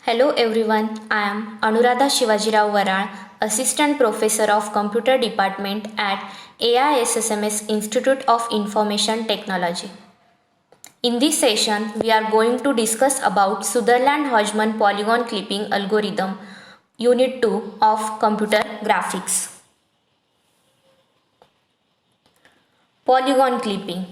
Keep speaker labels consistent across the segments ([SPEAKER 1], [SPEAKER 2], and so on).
[SPEAKER 1] Hello everyone, I am Anuradha Shivajirao Varal, Assistant Professor of Computer Department at AISSMS Institute of Information Technology. In this session, we are going to discuss about Sutherland-Hodgman polygon clipping algorithm, Unit 2 of Computer Graphics. Polygon clipping.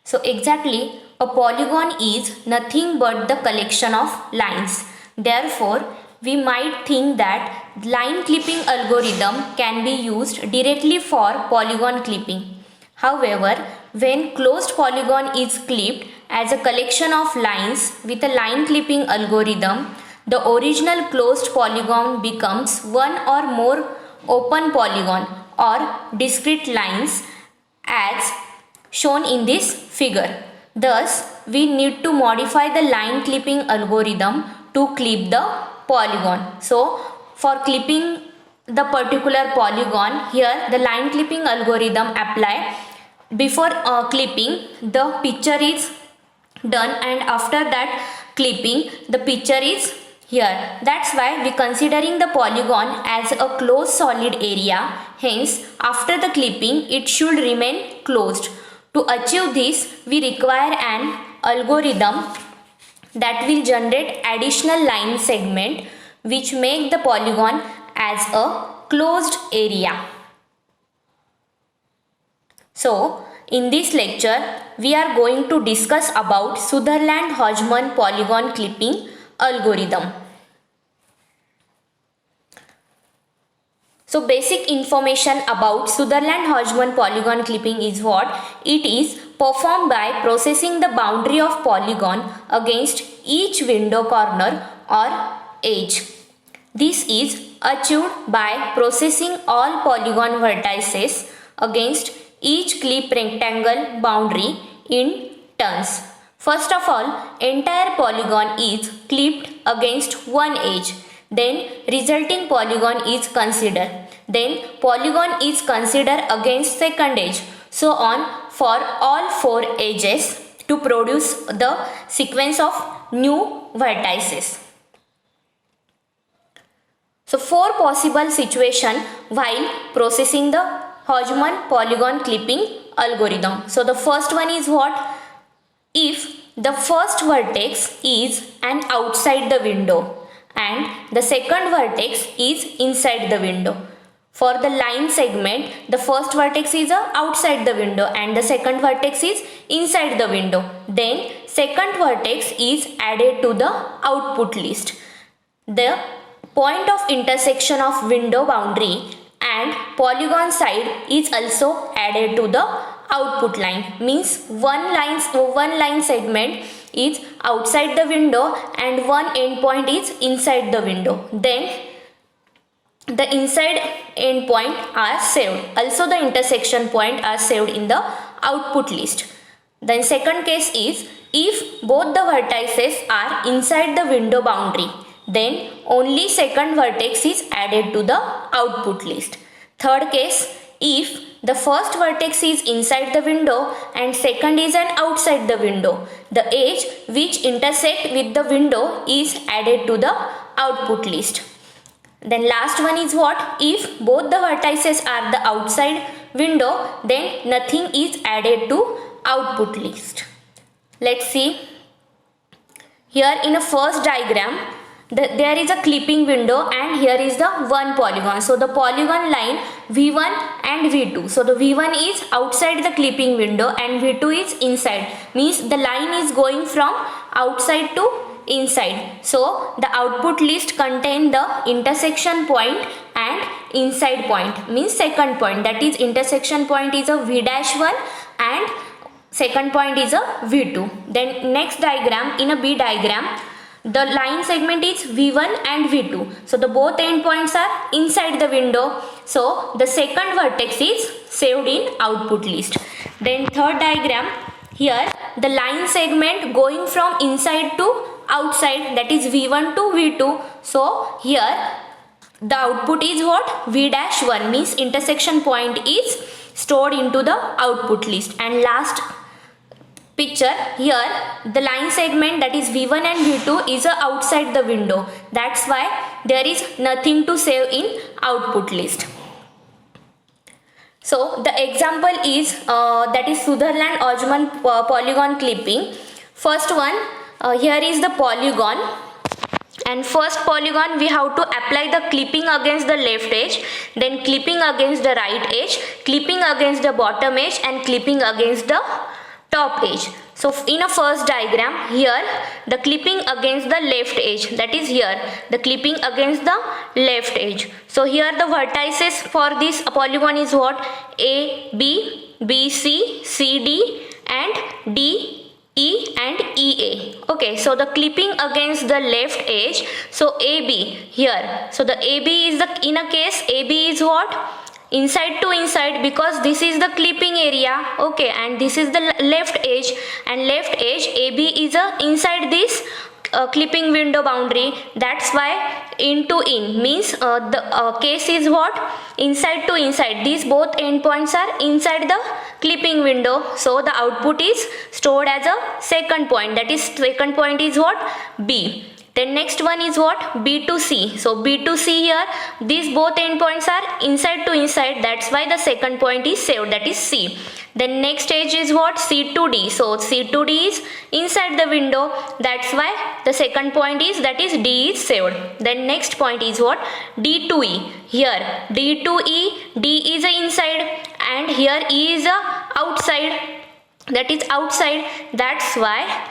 [SPEAKER 1] So exactly, a polygon is nothing but the collection of lines. Therefore, we might think that line clipping algorithm can be used directly for polygon clipping. However, when closed polygon is clipped as a collection of lines with a line clipping algorithm, the original closed polygon becomes one or more open polygon or discrete lines as shown in this figure. Thus, we need to modify the line clipping algorithm to clip the polygon. So, for clipping the particular polygon, here the line clipping algorithm apply. Before clipping, the picture is done, and after that clipping, the picture is here. That's why we considering the polygon as a closed solid area. Hence, after the clipping, it should remain closed. To achieve this, we require an algorithm that will generate additional line segment which make the polygon as a closed area. So, in this lecture, we are going to discuss about Sutherland-Hodgman polygon clipping algorithm. So, basic information about Sutherland-Hodgman polygon clipping is what? It is performed by processing the boundary of polygon against each window corner or edge. This is achieved by processing all polygon vertices against each clip rectangle boundary in turns. First of all, entire polygon is clipped against one edge. Then resulting polygon is considered. Then polygon is considered against second edge. So on for all four edges to produce the sequence of new vertices. So four possible situations while processing the Hodgman polygon clipping algorithm. So the first one is what? If the first vertex is an outside the window and the second vertex is inside the window. For the line segment, the first vertex is outside the window and the second vertex is inside the window. Then second vertex is added to the output list. The point of intersection of window boundary and polygon side is also added to the output line. Means one line segment is outside the window and one endpoint is inside the window. Then the inside endpoint are saved. Also the intersection point are saved in the output list. Then second case is if both the vertices are inside the window boundary, then only second vertex is added to the output list. Third case, if the first vertex is inside the window and second is an outside the window, the edge which intersect with the window is added to the output list. Then last one is what? If both the vertices are the outside window, then nothing is added to output list. Let's see. Here in a first diagram, there is a clipping window and here is the one polygon. So the polygon line V1 and V2. So the V1 is outside the clipping window and V2 is inside. Means the line is going from outside to inside. So the output list contain the intersection point and inside point. Means second point. That is intersection point is a V-1 and second point is a V2. Then next diagram, in a B diagram, the line segment is V1 and V2. So the both endpoints are inside the window. So the second vertex is saved in output list. Then third diagram, here the line segment going from inside to outside, that is V1 to V2. So here the output is what? V-1 means intersection point is stored into the output list. And last picture, here the line segment, that is V1 and V2, is outside the window. That's why there is nothing to save in output list. So the example is that is Sutherland-Hodgman polygon clipping. First one, here is the polygon, and first polygon we have to apply the clipping against the left edge, then clipping against the right edge, clipping against the bottom edge, and clipping against the top edge. So in a first diagram, here the clipping against the left edge, that is here the clipping against the left edge. So here the vertices for this polygon is what? A, B, B, C, C, D, and D, E, and EA. Okay, so the clipping against the left edge, so AB here. So the AB is the, in a case AB is what? Inside to inside, because this is the clipping area. Okay, and this is the left edge, and left edge AB is inside this clipping window boundary. That's why in to in means the case is what? Inside to inside. These both endpoints are inside the clipping window, so the output is stored as a second point, that is second point is what? B. Then next one is what? B to C. So B to C, here these both endpoints are inside to inside, that's why the second point is saved, that is C. Then next edge is what? C to D. So C to D is inside the window, that's why the second point is, that is D is saved. Then next point is what? D to E. Here D to E, D is inside and here E is outside, that is outside, that's why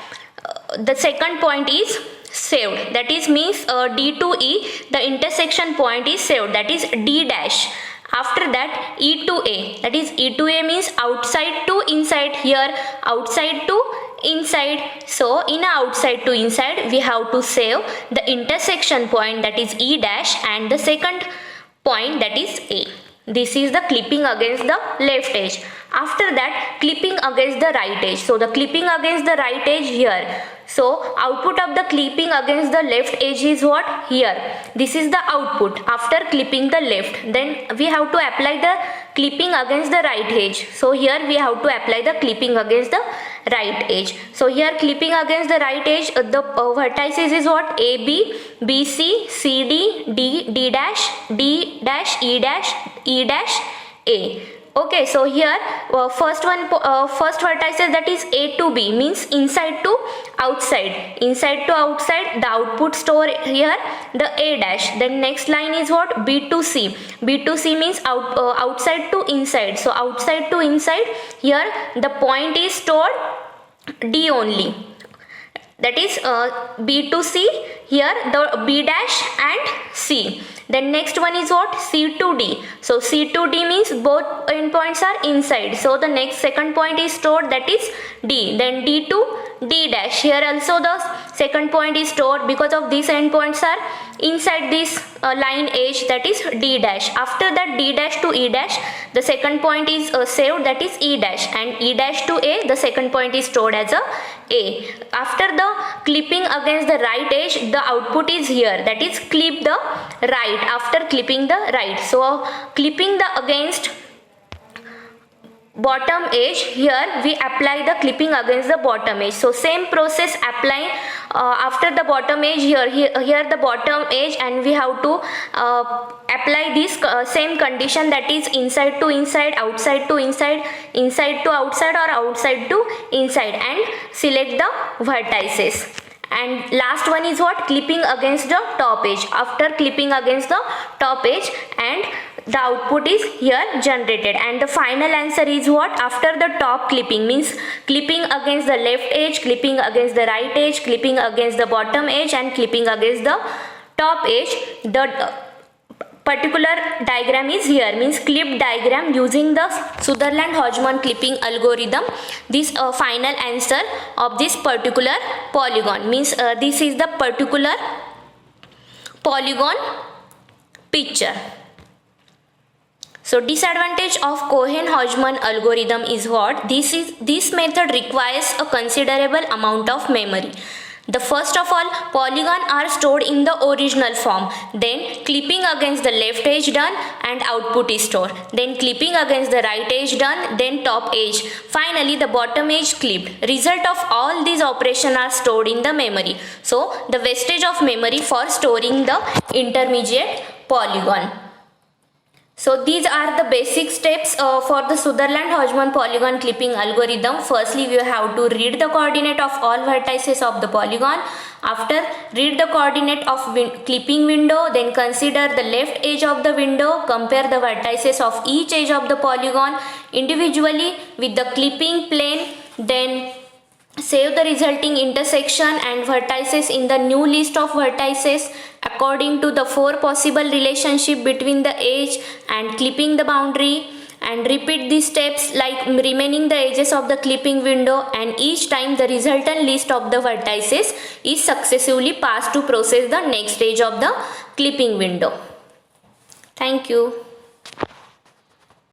[SPEAKER 1] the second point is saved, that is means D to E, the intersection point is saved, that is D dash. After that E to A, that is E to A means outside to inside, here outside to inside. So in outside to inside we have to save the intersection point, that is E dash, and the second point, that is A. This is the clipping against the left edge. After that clipping against the right edge. So the clipping against the right edge here. So output of the clipping against the left edge is what? Here. This is the output after clipping the left. Then we have to apply the clipping against the right edge. So here we have to apply the clipping against the right edge. So here clipping against the right edge, the vertices is what? A, B, B, C, C, D, D, D dash, D dash, E dash, E dash, A. Okay, so here first vertices, that is A to B, means inside to outside. Inside to outside, the output store here the A dash. Then next line is what? B to C. B to C means outside to inside. So outside to inside, here the point is stored D only. That is B to C, here the B dash and C. Then next one is what? C to D. So C to D means both endpoints are inside. So the next second point is stored, that is D. Then D to D dash. Here also the second point is stored because of these endpoints are inside this line edge, that is D dash. After that D dash to E dash, the second point is saved, that is E dash, and E dash to A, the second point is stored as A. After the clipping against the right edge, the output is here, that is clip the right. After clipping the right, so clipping the against bottom edge, here we apply the clipping against the bottom edge. So same process apply after the bottom edge, here the bottom edge, and we have to apply this same condition, that is inside to inside, outside to inside, inside to outside, or outside to inside, and select the vertices. And last one is what? Clipping against the top edge. After clipping against the top edge, and the output is here generated, and the final answer is what? After the top clipping, means clipping against the left edge, clipping against the right edge, clipping against the bottom edge, and clipping against the top edge, the particular diagram is here, means clip diagram using the Sutherland-Hodgman clipping algorithm. This final answer of this particular polygon, means this is the particular polygon picture. So disadvantage of Cohen-Hodgman algorithm is what? This method requires a considerable amount of memory. The first of all, polygon are stored in the original form. Then clipping against the left edge done and output is stored. Then clipping against the right edge done, then top edge. Finally the bottom edge clipped. Result of all these operations are stored in the memory. So the wastage of memory for storing the intermediate polygon. So these are the basic steps for the Sutherland-Hodgman polygon clipping algorithm. Firstly, we have to read the coordinate of all vertices of the polygon. After read the coordinate of clipping window, then consider the left edge of the window, compare the vertices of each edge of the polygon individually with the clipping plane, then save the resulting intersection and vertices in the new list of vertices according to the 4 possible relationship between the edge and clipping the boundary, and repeat these steps like remaining the edges of the clipping window, and each time the resultant list of the vertices is successively passed to process the next stage of the clipping window. Thank you.